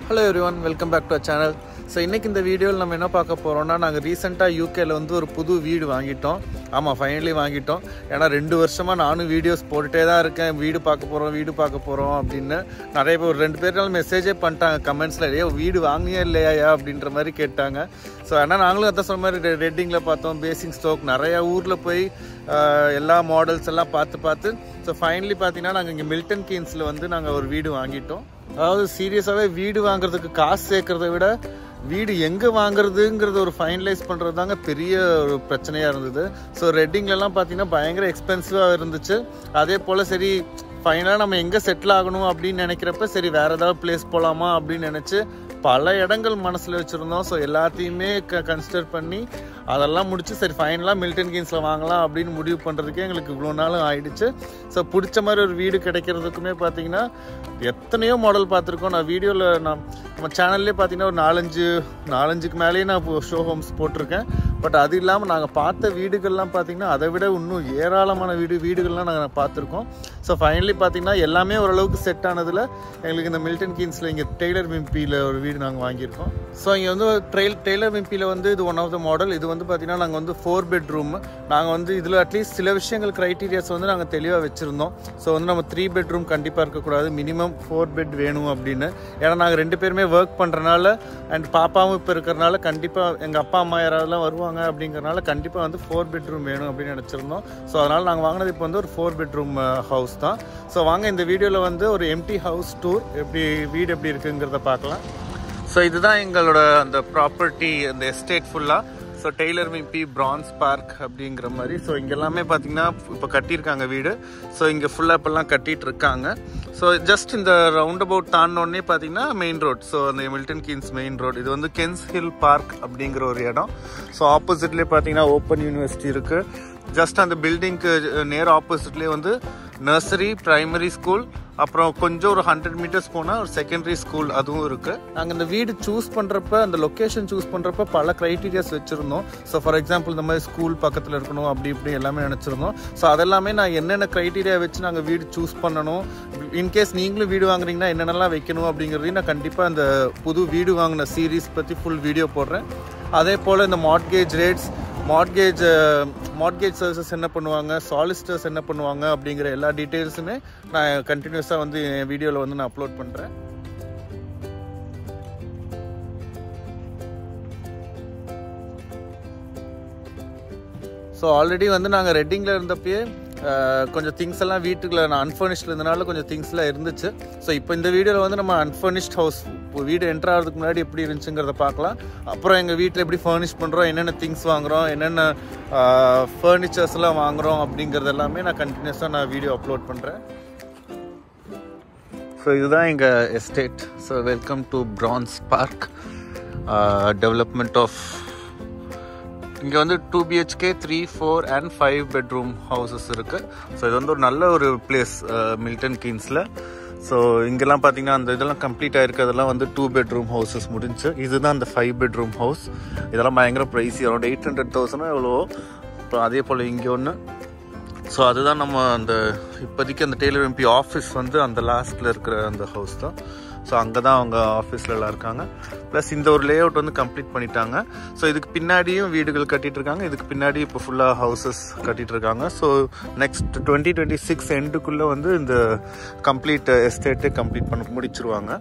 Hello everyone, welcome back to our channel. So இன்னைக்கு இந்த வீடியோல நம்ம என்ன பார்க்க போறோம்னா நாங்க ரீசன்ட்டா யூகேல வந்து ஒரு புது வீடு வாங்கிட்டோம். ஆமா ஃபைனலி வாங்கிட்டோம். ஏனா 2 வருஷமா நானும் வீடியோஸ் போட்டுட்டே தான் இருக்கேன். வீடு பார்க்க போறோம் அப்படினு நிறைய பேர் ரெண்டு பேர்னால மெசேஜே பண்ணிட்டாங்க கமெண்ட்ஸ்ல. ஏய் வீடு வாங்கியே இல்லையா அப்படின்ற மாதிரி கேட்டாங்க. ஸோ ஆனால் நாங்களும் அதான் சொன்ன மாதிரி ரெட்டிங்கில் பார்த்தோம், பேசிக் ஸ்டாக் நிறையா ஊரில் போய் எல்லா மாடல்ஸ் எல்லாம் பார்த்து ஸோ ஃபைனலி பார்த்தீங்கன்னா நாங்கள் இங்கே மில்டன் கீன்ஸில் வந்து நாங்கள் ஒரு வீடு வாங்கிட்டோம். அதாவது சீரியஸாகவே வீடு வாங்குறதுக்கு காசு சேர்க்கறத விட வீடு எங்கே வாங்குறதுங்கிறத ஒரு ஃபைனலைஸ் பண்ணுறது தாங்க பெரிய ஒரு பிரச்சனையாக இருந்தது. ஸோ ரெட்டிங்லலாம் பார்த்தீங்கன்னா பயங்கர எக்ஸ்பென்சிவாக இருந்துச்சு. அதே போல் சரி ஃபைனலாக நம்ம எங்கே செட்டில் ஆகணும் அப்படின்னு நினைக்கிறப்ப சரி வேறு ஏதாவது பிளேஸ் போகலாமா அப்படின்னு நினச்சி பல இடங்கள் மனசில் வச்சுருந்தோம். ஸோ எல்லாத்தையுமே கன்சிடர் பண்ணி அதெல்லாம் முடிச்சு சரி ஃபைனலாக மில்டன் கீன்ஸில் வாங்கலாம் அப்படின்னு முடிவு பண்ணுறதுக்கே எங்களுக்கு இவ்வளோ நாளும் ஆயிடுச்சு. ஸோ பிடிச்ச மாதிரி ஒரு வீடு கிடைக்கிறதுக்குமே பார்த்தீங்கன்னா எத்தனையோ மாடல் பார்த்துருக்கோம். நான் வீடியோவில் நம்ம சேனல்லே பார்த்தீங்கன்னா ஒரு நாலஞ்சுக்கு மேலேயே நான் ஷோ ஹோம்ஸ் போட்டிருக்கேன். பட் அது இல்லாமல் நாங்கள் பார்த்த வீடுகள்லாம் பார்த்தீங்கன்னா அதை விட இன்னும் ஏராளமான வீடுகள்லாம் நாங்கள் பார்த்துருக்கோம். ஸோ ஃபைனலி பார்த்தீங்கன்னா எல்லாமே ஓரளவுக்கு செட் ஆனதில் எங்களுக்கு இந்த மில்டன் கீன்ஸில் இங்கே டெய்லர் விம்பியில் ஒரு வீடு நாங்கள் வாங்கியிருக்கோம். ஸோ இங்கே வந்து டெய்லர் விம்பியில் வந்து இது ஒன் ஆஃப் த மாடல். இது வந்து பார்த்தீங்கன்னா நாங்கள் வந்து 4 பெட்ரூம். நாங்கள் வந்து இதில் அட்லீஸ்ட் சில விஷயங்கள் க்ரைட்டீரியாஸ் வந்து நாங்கள் தெளிவாக வச்சுருந்தோம். ஸோ வந்து நம்ம 3 பெட்ரூம் கண்டிப்பாக இருக்கக்கூடாது, மினிமம் 4 பெட் வேணும் அப்படின்னு. ஏன்னா நாங்கள் 2 பேருமே ஒர்க் பண்ணுறனால அண்ட் பாப்பாவும் இப்போ இருக்கிறனால கண்டிப்பாக எங்கள் அப்பா அம்மா யாராவதுலாம் வருவாங்க அப்படிங்கிறனால கண்டிப்பாக வந்து 4 பெட்ரூம் வேணும் அப்படின்னு நினச்சிருந்தோம். ஸோ அதனால் நாங்கள் வாங்கினது இப்போ வந்து ஒரு 4 பெட்ரூம் ஹவுஸ் தான். ஸோ வாங்க இந்த வீடியோவில் வந்து ஒரு எம்டி ஹவுஸ் டூர் வீடு எப்படி இருக்குங்கிறத பார்க்கலாம். ஸோ இதுதான் எங்களோட அந்த ப்ராப்பர்ட்டி, அந்த எஸ்டேட் ஃபுல்லாக. So Taylor Wimpy France park அப்படிங்கிற மாதிரி. ஸோ இங்கே எல்லாமே பார்த்தீங்கன்னா இப்போ கட்டியிருக்காங்க வீடு. ஸோ இங்கே ஃபுல்லாக இப்போல்லாம் கட்டிகிட்டு இருக்காங்க. ஸோ ஜஸ்ட் இந்த ரவுண்ட் அபவுட் தாண்டோடனே பார்த்தீங்கன்னா மெயின் ரோட். ஸோ அந்த மில்டன் கீன்ஸ் மெயின் ரோட். இது வந்து கென்ஸ் ஹில் பார்க் அப்படிங்கிற ஒரு இடம். ஸோ ஆப்போசிட்லேயே பார்த்தீங்கன்னா ஓப்பன் யூனிவர்சிட்டி இருக்குது. ஜஸ்ட் அந்த பில்டிங்க்கு நேர் ஆப்போசிட்லேயே வந்து நர்சரி, பிரைமரி ஸ்கூல், அப்புறம் கொஞ்சம் ஒரு 100 மீட்டர்ஸ் போனால் ஒரு செகண்டரி ஸ்கூல் அதுவும் இருக்குது. நாங்கள் இந்த வீடு சூஸ் பண்ணுறப்ப, அந்த லொக்கேஷன் சூஸ் பண்ணுறப்ப பல க்ரைட்டீரியாஸ் வச்சுருந்தோம். ஸோ ஃபார் எக்ஸாம்பிள் இந்த மாதிரி ஸ்கூல் பக்கத்தில் இருக்கணும் அப்படி இப்படி எல்லாமே நினச்சிருந்தோம். ஸோ அதெல்லாமே நான் என்னென்ன க்ரைட்டீரியா வச்சு நாங்கள் வீடு சூஸ் பண்ணணும், இன்கேஸ் நீங்களும் வீடு வாங்குறீங்கன்னா என்னென்னலாம் வைக்கணும் அப்படிங்கிறதையும் நான் கண்டிப்பாக இந்த புது வீடு வாங்கின சீரீஸ் பற்றி ஃபுல் வீடியோ போடுறேன். அதே போல் இந்த மார்ட்கேஜ் ரேட்ஸ், மார்ட்கேஜ் சர்வீசஸ் என்ன பண்ணுவாங்க, சாலிசிட்டர்ஸ் என்ன பண்ணுவாங்க அப்படிங்கிற எல்லா டீட்டெயில்ஸுமே நான் கண்டினியூஸாக வந்து என் வீடியோவில் வந்து நான் அப்லோட் பண்ணுறேன். ஸோ ஆல்ரெடி வந்து நாங்கள் ரெட்டிங்கில் இருந்தப்பயே கொஞ்சம் திங்ஸ் எல்லாம் வீட்டுக்குள்ள நான் அன்ஃபர்னிஷ்டில் இருந்தனால கொஞ்சம் திங்ஸ்லாம் இருந்துச்சு. ஸோ இப்போ இந்த வீடியோவில் வந்து நம்ம அன்ஃபர்னிஷ்ட் ஹவுஸ் வீடு என்ட்ரு ஆகிறதுக்கு முன்னாடி எப்படி இருந்துச்சுங்கிறத பார்க்கலாம். அப்புறம் எங்கள் வீட்டில் எப்படி ஃபர்னிஷ் பண்ணுறோம், என்னென்ன திங்ஸ் வாங்குகிறோம், என்னென்ன ஃபர்னிச்சர்ஸ்லாம் வாங்குகிறோம் அப்படிங்கிறது எல்லாமே நான் கண்டினியூஸாக வீடியோ அப்லோட் பண்ணுறேன். ஸோ இதுதான் எங்கள் estate. So welcome to France park development of. இங்கே வந்து 2 BHK, 3, 4 and 5 பெட்ரூம் ஹவுசஸ் இருக்குது. ஸோ இது வந்து ஒரு நல்ல ஒரு பிளேஸ் மில்டன் கீன்ஸில். ஸோ இங்கெல்லாம் பார்த்தீங்கன்னா அந்த இதெல்லாம் கம்ப்ளீட் ஆகிருக்கிறதெல்லாம் வந்து 2 பெட்ரூம் ஹவுசஸ் முடிஞ்சு. இதுதான் அந்த 5 பெட்ரூம் ஹவுஸ். இதெல்லாம் பயங்கர ப்ரைஸி, அரௌண்ட் 800,000 எவ்வளவோ. இப்போ அதே போல் இங்கே ஒன்று. ஸோ அதுதான் நம்ம அந்த இப்போதைக்கு அந்த டெய்லர் விம்பி ஆஃபீஸ் வந்து அந்த லாஸ்ட்டில் இருக்கிற அந்த ஹவுஸ் தான். ஸோ அங்கே தான் அவங்க ஆஃபீஸில் எல்லாம் இருக்காங்க. ப்ளஸ் இந்த ஒரு லே அவுட் வந்து கம்ப்ளீட் பண்ணிட்டாங்க. ஸோ இதுக்கு பின்னாடியும் வீடுகள் கட்டிகிட்டு இருக்காங்க. இதுக்கு பின்னாடி இப்போ ஃபுல்லாக ஹவுசஸ் கட்டிகிட்டு இருக்காங்க. ஸோ நெக்ஸ்ட் 2026 எண்டுக்குள்ளே வந்து இந்த கம்ப்ளீட் எஸ்டேட்டை கம்ப்ளீட் முடிச்சிருவாங்க.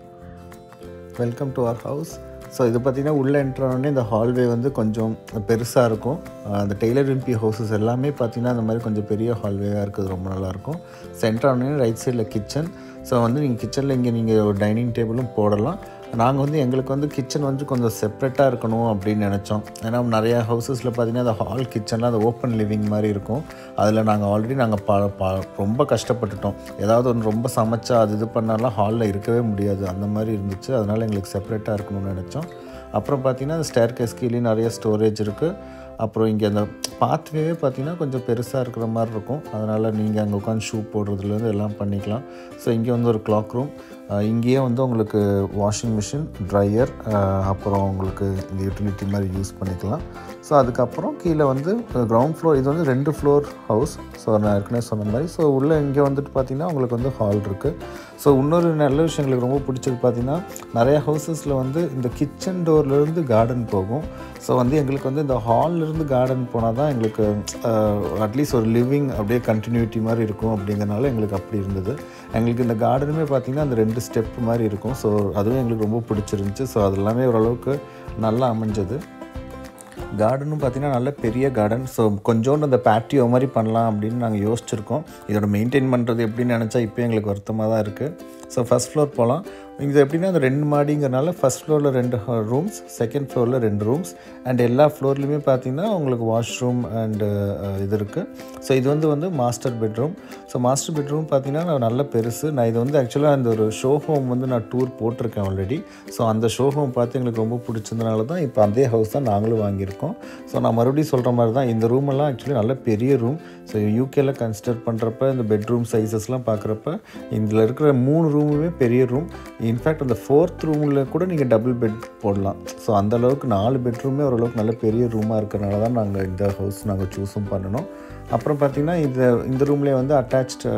Welcome to our house. So இது பார்த்திங்கன்னா உள்ளே என்ட்ரானே இந்த ஹால்வே வந்து கொஞ்சம் பெருசாக இருக்கும். அந்த டெய்லர் விம்பி ஹவுசஸ் எல்லாமே பார்த்திங்கன்னா அந்த மாதிரி கொஞ்சம் பெரிய ஹால்வேவாக இருக்குது, ரொம்ப நல்லாயிருக்கும். சென்ட்ரானே ரைட் சைடில் கிச்சன். ஸோ வந்து நீங்கள் கிச்சனில் இங்கே நீங்கள் ஒரு டைனிங் டேபிளும் போடலாம். நாங்கள் வந்து எங்களுக்கு வந்து கிச்சன் வந்து கொஞ்சம் செப்ரேட்டாக இருக்கணும் அப்படின்னு நினச்சோம். ஏன்னா நிறையா ஹவுசஸில் பார்த்திங்கன்னா அந்த ஹால் கிச்சனில் அந்த ஓப்பன் லிவிங் மாதிரி இருக்கும். அதில் நாங்கள் ஆல்ரெடி ரொம்ப கஷ்டப்பட்டுட்டோம். ஏதாவது ஒன்று ரொம்ப சமைச்சா அது இது பண்ணாலாம் ஹாலில் இருக்கவே முடியாது, அந்த மாதிரி இருந்துச்சு. அதனால் எங்களுக்கு செப்ரேட்டாக இருக்கணும்னு நினச்சோம். அப்புறம் பார்த்திங்கன்னா அந்த ஸ்டேர் கேஸ் கீழே நிறைய ஸ்டோரேஜ் இருக்குது. அப்புறம் இங்கே அந்த பாத்வே பார்த்திங்கன்னா கொஞ்சம் பெருசாக இருக்கிற மாதிரி இருக்கும். அதனால் நீங்கள் அங்கே உட்காந்து ஷூ போடுறதுலேருந்து எல்லாம் பண்ணிக்கலாம். ஸோ இங்கே வந்து ஒரு கிளாக் ரூம். இங்கேயே வந்து உங்களுக்கு வாஷிங் மிஷின், ட்ரையர், அப்புறம் உங்களுக்கு இந்த யூட்டிலிட்டி மாதிரி யூஸ் பண்ணிக்கலாம். ஸோ அதுக்கப்புறம் கீழே வந்து கிரவுண்ட் ஃப்ளோர், இது வந்து 2 ஃப்ளோர் ஹவுஸ். ஸோ நான் ஏற்கனவே சொன்ன மாதிரி. ஸோ உள்ளே இங்கே வந்துட்டு பார்த்திங்கன்னா உங்களுக்கு வந்து ஹால் இருக்குது. ஸோ இன்னொரு நல்ல விஷயம் எங்களுக்கு ரொம்ப பிடிச்சது பார்த்திங்கன்னா, நிறையா ஹவுசஸில் வந்து இந்த கிச்சன் டோர்லேருந்து கார்டன் போகும். ஸோ வந்து எங்களுக்கு வந்து இந்த ஹால்லேருந்து கார்டன் போனால் தான் எங்களுக்கு அட்லீஸ்ட் ஒரு லிவிங் அப்படியே கண்டினியூட்டி மாதிரி இருக்கும். அப்படிங்கிறனால எங்களுக்கு அப்படி இருந்தது. எங்களுக்கு இந்த கார்டனுமே பார்த்திங்கன்னா அந்த 2 ஸ்டெப் மாதிரி இருக்கும். ஸோ அதுவும் எங்களுக்கு ரொம்ப பிடிச்சிருந்துச்சி. ஸோ அது எல்லாமே ஓரளவுக்கு நல்லா அமைஞ்சது. கார்டனும் பார்த்திங்கன்னா நல்ல பெரிய கார்டன். ஸோ கொஞ்சோண்டு அந்த பேட்டியோ மாதிரி பண்ணலாம் அப்படின்னு நாங்கள் யோசிச்சுருக்கோம். இதோட மெயின்டைன் பண்ணுறது எப்படின்னு நினச்சா இப்போ எங்களுக்கு வருத்தமாக தான் இருக்குது. ஸோ ஃபஸ்ட் ஃப்ளோர் போகலாம். இது எப்படின்னா அந்த 2 மாடிங்கிறனால ஃபஸ்ட் ஃப்ளோரில் 2 ரூம்ஸ், செகண்ட் ஃப்ளோரில் 2 ரூம்ஸ், அண்ட் எல்லா ஃப்ளோர்லேயுமே பார்த்திங்கன்னா உங்களுக்கு வாஷ்ரூம் அண்டு இது இருக்குது. ஸோ இது வந்து master bedroom. So master bedroom பார்த்திங்கன்னா நல்ல பெருசு. நான் இது வந்து ஆக்சுவலாக அந்த ஒரு ஷோ ஹோம் வந்து நான் டூர் போட்டிருக்கேன் ஆல்ரெடி. ஸோ அந்த ஷோ ஹோம் பார்த்து எங்களுக்கு ரொம்ப பிடிச்சதுனால தான் இப்போ அதே ஹவுஸ் தான் நாங்களும் வாங்கியிருக்கோம். ஸோ நான் மறுபடியும் சொல்கிற மாதிரி தான் இந்த ரூமெல்லாம் ஆக்சுவலி நல்ல பெரிய ரூம். ஸோ யூகேல கன்சிடர் பண்ணுறப்ப இந்த பெட்ரூம் சைஸஸ்லாம் பார்க்குறப்ப இதில் இருக்கிற 3 ரூமுமே பெரிய ரூம். இன்ஃபேக்ட் அந்த 4th ரூமில் கூட நீங்கள் டபுள் பெட் போடலாம். ஸோ அந்தளவுக்கு 4 பெட்ரூமே ஓரளவுக்கு நல்ல பெரிய ரூமாக இருக்கிறனால தான் நாங்கள் இந்த ஹவுஸ் நாங்கள் சூஸும் பண்ணணும். அப்புறம் பார்த்திங்கன்னா இந்த ரூம்லேயே வந்து அட்டாச்டு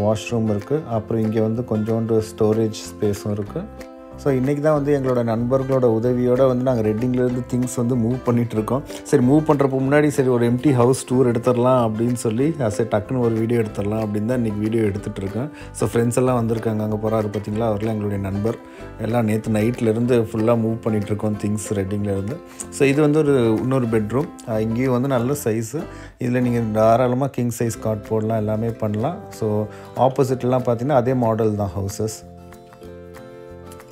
வாஷ்ரூம் இருக்குது. அப்புறம் இங்கே வந்து கொஞ்சோண்டு ஸ்டோரேஜ் ஸ்பேஸும் இருக்குது. ஸோ இன்றைக்கி தான் வந்து எங்களோட நண்பர்களோட உதவியோடு வந்து நாங்கள் ரெட்டிங்லேருந்து திங்ஸ் வந்து மூவ் பண்ணிகிட்ருக்கோம். சரி, மூவ் பண்ணுறப்போ முன்னாடி சரி ஒரு எம்டி ஹவுஸ் டூர் எடுத்துடலாம் அப்படின்னு சொல்லி சரி டக்குன்னு ஒரு வீடியோ எடுத்துடலாம் அப்படின்னு தான் இன்றைக்கி வீடியோ எடுத்துகிட்டு இருக்கேன். ஸோ ஃப்ரெண்ட்ஸ் எல்லாம் வந்திருக்காங்க. அங்கே போகிறாரு பார்த்திங்களா, அவர்லாம் எங்களுடைய நண்பர். எல்லாம் நேற்று நைட்லேருந்து ஃபுல்லாக மூவ் பண்ணிகிட்ருக்கோம் திங்ஸ் ரெட்டிங்லேருந்து. ஸோ இது வந்து இன்னொரு பெட்ரூம். இங்கேயும் வந்து நல்ல சைஸு. இதில் நீங்கள் தாராளமாக கிங் சைஸ் காட் போடலாம், எல்லாமே பண்ணலாம். ஸோ ஆப்போசிட்லாம் பார்த்திங்கன்னா அதே மாடல் தான் ஹவுசஸ்.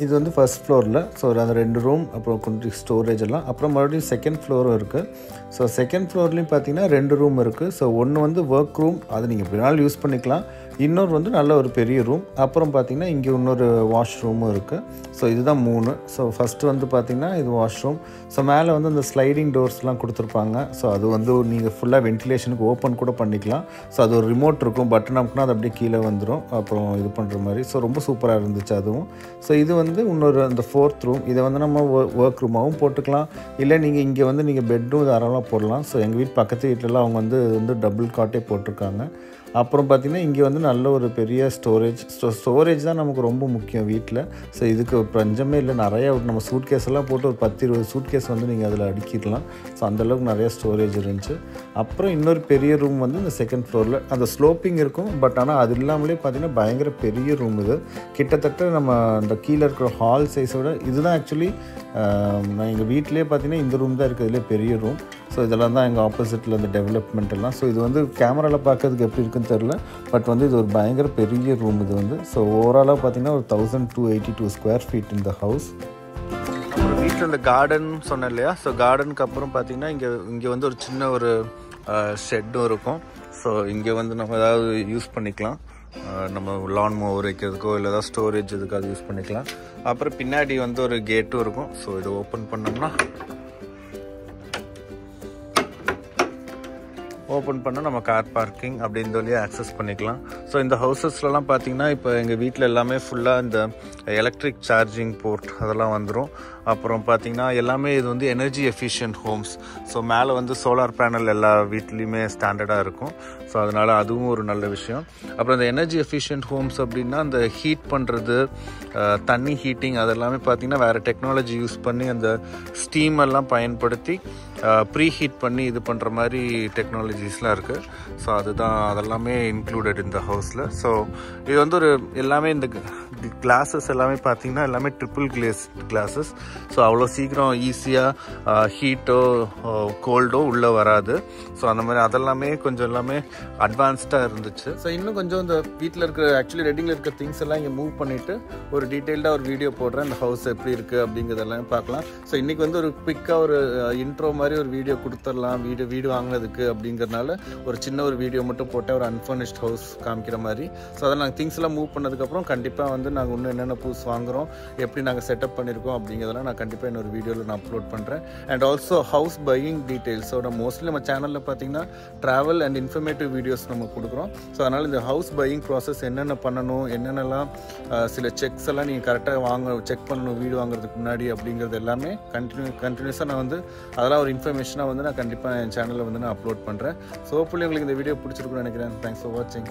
இது வந்து ஃபர்ஸ்ட் ஃப்ளோரில். ஸோ அந்த 2 ரூம், அப்புறம் கொஞ்சம் ஸ்டோரேஜ் எல்லாம். அப்புறம் மறுபடியும் செகண்ட் ஃப்ளோரும் இருக்குது. ஸோ செகண்ட் ஃப்ளோர்லேயும் பார்த்தீங்கன்னா 2 ரூம் இருக்குது. ஸோ ஒன்று வந்து ஒர்க் ரூம், அது நீங்கள் எப்படி வேணாலும் யூஸ் பண்ணிக்கலாம். இன்னொரு வந்து நல்ல ஒரு பெரிய ரூம். அப்புறம் பார்த்திங்கன்னா இங்கே இன்னொரு வாஷ்ரூமும் இருக்குது. ஸோ இதுதான் 3. ஸோ ஃபஸ்ட்டு வந்து பார்த்திங்கன்னா இது வாஷ்ரூம். ஸோ மேலே வந்து அந்த ஸ்லைடிங் டோர்ஸ்லாம் கொடுத்துருப்பாங்க. ஸோ அது வந்து நீங்கள் ஃபுல்லாக வென்டிலேஷனுக்கு ஓப்பன் கூட பண்ணிக்கலாம். ஸோ அது ஒரு ரிமோட் இருக்கும், பட்டன் அமுக்குனா அது அப்படியே கீழே வந்துடும், அப்புறம் இது பண்ணுற மாதிரி. ஸோ ரொம்ப சூப்பராக இருந்துச்சு அதுவும். ஸோ இது வந்து இன்னொரு அந்த 4th ரூம். இதை வந்து நம்ம ஒர்க் ரூமாகவும் போட்டுக்கலாம். இல்லை நீங்கள் இங்கே வந்து நீங்கள் பெட்ரூம் தாராளமாக போடலாம். ஸோ எங்கள் வீட்டு பக்கத்து வீட்டிலலாம் அவங்க வந்து டபுள் காட்டே போட்டிருக்காங்க. அப்புறம் பார்த்திங்கன்னா இங்கே வந்து நல்ல ஒரு பெரிய ஸ்டோரேஜ் தான் நமக்கு ரொம்ப முக்கியம் வீட்டில். ஸோ இதுக்கு பஞ்சமே இல்லை. நிறையா நம்ம சூட்கேஸ் எல்லாம் போட்டு ஒரு 10-20 சூட்கேஸ் வந்து நீங்கள் அதில் அடுக்கிடலாம். ஸோ அந்தளவுக்கு நிறைய ஸ்டோரேஜ் இருந்துச்சு. அப்புறம் இன்னொரு பெரிய ரூம் வந்து இந்த செகண்ட் ஃப்ளோரில் அந்த ஸ்லோப்பிங் இருக்கும். பட் ஆனால் அது இல்லாமலே பார்த்திங்கன்னா பயங்கர பெரிய ரூம் இது. கிட்டத்தட்ட நம்ம அந்த கீழே இருக்கிற ஹால் சைஸோட இதுதான் ஆக்சுவலி நான் எங்கள் வீட்டிலே பார்த்திங்கன்னா இந்த ரூம் தான் இருக்கிறதுலே பெரிய ரூம். ஸோ இதெல்லாம் தான் எங்கள் ஆப்போசிட்டில் இந்த டெவலப்மெண்ட் எல்லாம். ஸோ இது வந்து கேமராவில் பார்க்கறதுக்கு எப்படி இருக்குன்னு தெரில, பட் வந்து இது ஒரு பயங்கர பெரிய ரூம் இது வந்து. ஸோ ஓவராலாக பார்த்திங்கன்னா ஒரு 1282 ஸ்கொயர் ஃபீட் இந்த ஹவுஸ். அப்புறம் வீட்டில் இந்த கார்டன் சொன்னேன் இல்லையா. ஸோ கார்டனுக்கு அப்புறம் பார்த்திங்கன்னா இங்கே வந்து ஒரு சின்ன ஒரு ஷெட்டும் இருக்கும். ஸோ இங்கே வந்து நம்ம ஏதாவது யூஸ் பண்ணிக்கலாம். நம்ம லான் மூவர் வைக்கிறதுக்கோ இல்லை ஏதாவது ஸ்டோரேஜ் இதுக்காக யூஸ் பண்ணிக்கலாம். அப்புறம் பின்னாடி வந்து ஒரு கேட்டும் இருக்கும். ஸோ இதை ஓப்பன் பண்ணோம்னா நம்ம கார் பார்க்கிங் அப்படின்னு சொல்லி ஆக்சஸ் பண்ணிக்கலாம். ஸோ இந்த ஹவுசஸ்லாம் பார்த்தீங்கன்னா இப்போ எங்கள் வீட்டில் எல்லாமே ஃபுல்லாக இந்த எலக்ட்ரிக் சார்ஜிங் போர்ட் அதெல்லாம் வந்துடும். அப்புறம் பார்த்திங்கன்னா எல்லாமே இது வந்து எனர்ஜி எஃபிஷியன்ட் ஹோம்ஸ். ஸோ மேலே வந்து சோலார் பேனல் எல்லா வீட்லேயுமே ஸ்டாண்டர்டாக இருக்கும். ஸோ அதனால் அதுவும் ஒரு நல்ல விஷயம். அப்புறம் இந்த எனர்ஜி எஃபிஷியன்ட் ஹோம்ஸ் அப்படின்னா அந்த ஹீட் பண்ணுறது, தண்ணி ஹீட்டிங் அதெல்லாமே பார்த்திங்கன்னா வேறு டெக்னாலஜி யூஸ் பண்ணி அந்த ஸ்டீம் எல்லாம் பயன்படுத்தி ப்ரீ ஹீட் பண்ணி இது பண்ணுற மாதிரி டெக்னாலஜிஸ்லாம் இருக்குது. ஸோ அதெல்லாமே இன்க்ளூடட் இந்த ஹவுஸில். ஸோ இது வந்து எல்லாமே இந்த கிளாஸஸ் எல்லாமே பார்த்திங்கன்னா எல்லாமே ட்ரிபிள் கிளாஸஸ். ஸோ அவ்வளோ சீக்கிரம் ஈஸியாக ஹீட்டோ கோல்டோ உள்ளே வராது. ஸோ அந்த மாதிரி அதெல்லாமே கொஞ்சம் எல்லாமே அட்வான்ஸ்டாக இருந்துச்சு. ஸோ இன்னும் கொஞ்சம் இந்த வீட்டில் இருக்கிற ஆக்சுவலி ரெட்டிங்கில் இருக்கிற திங்ஸ் எல்லாம் இங்கே மூவ் பண்ணிவிட்டு ஒரு டீட்டெயில்டாக ஒரு வீடியோ போடுறேன். இந்த ஹவுஸ் எப்படி இருக்குது அப்படிங்கிறதெல்லாம் பார்க்கலாம். ஸோ இன்றைக்கி வந்து ஒரு குவிக்காக ஒரு இன்ட்ரோ மாதிரி மாதிரி ஒரு வீடியோ கொடுத்துடலாம் வீடு வாங்கினதுக்கு அப்படிங்கிறதுனால ஒரு சின்ன ஒரு வீடியோ மட்டும் போட்டு ஒரு அன்ஃபர்னிஷ்ட் ஹவுஸ் காமிக்கிற மாதிரி. ஸோ அதை நாங்கள் திங்ஸ்லாம் மூவ் பண்ணதுக்கப்புறம் கண்டிப்பாக வந்து நாங்கள் இன்னும் என்னென்ன புதுசு வாங்குகிறோம், எப்படி நாங்கள் செட்டப் பண்ணியிருக்கோம் அப்படிங்கிறதெல்லாம் நான் கண்டிப்பாக இன்னொரு வீடியோவில் நான் அப்லோட் பண்ணுறேன். அண்ட் ஆல்சோ ஹவுஸ் பையிங் டீட்டெயில்ஸோட மோஸ்ட்லி நம்ம சேனலில் பார்த்தீங்கன்னா ட்ராவல் அண்ட் இன்ஃபர்மேட்டிவ் வீடியோஸ் நம்ம கொடுக்குறோம். ஸோ அதனால் இந்த ஹவுஸ் பையிங் ப்ராசஸ் என்னென்ன பண்ணணும், என்னென்னலாம் சில செக்ஸ் எல்லாம் நீங்கள் கரெக்டாக செக் பண்ணணும் வீடு வாங்குறதுக்கு முன்னாடி அப்படிங்கிறது எல்லாமே கண்டினியூஸாக நான் வந்து அதெல்லாம் ஒரு இன்ஃபர்மேஷனாக வந்து நான் கண்டிப்பாக என் சேனலில் வந்து நான் அப்லோட் பண்ணுறேன். ஸோ ஹோப்ஃபுல்லி உங்களுக்கு இந்த வீடியோ பிடிச்சிருக்குன்னு நினைக்கிறேன். தேங்க்ஸ் ஃபார் வாட்சிங்.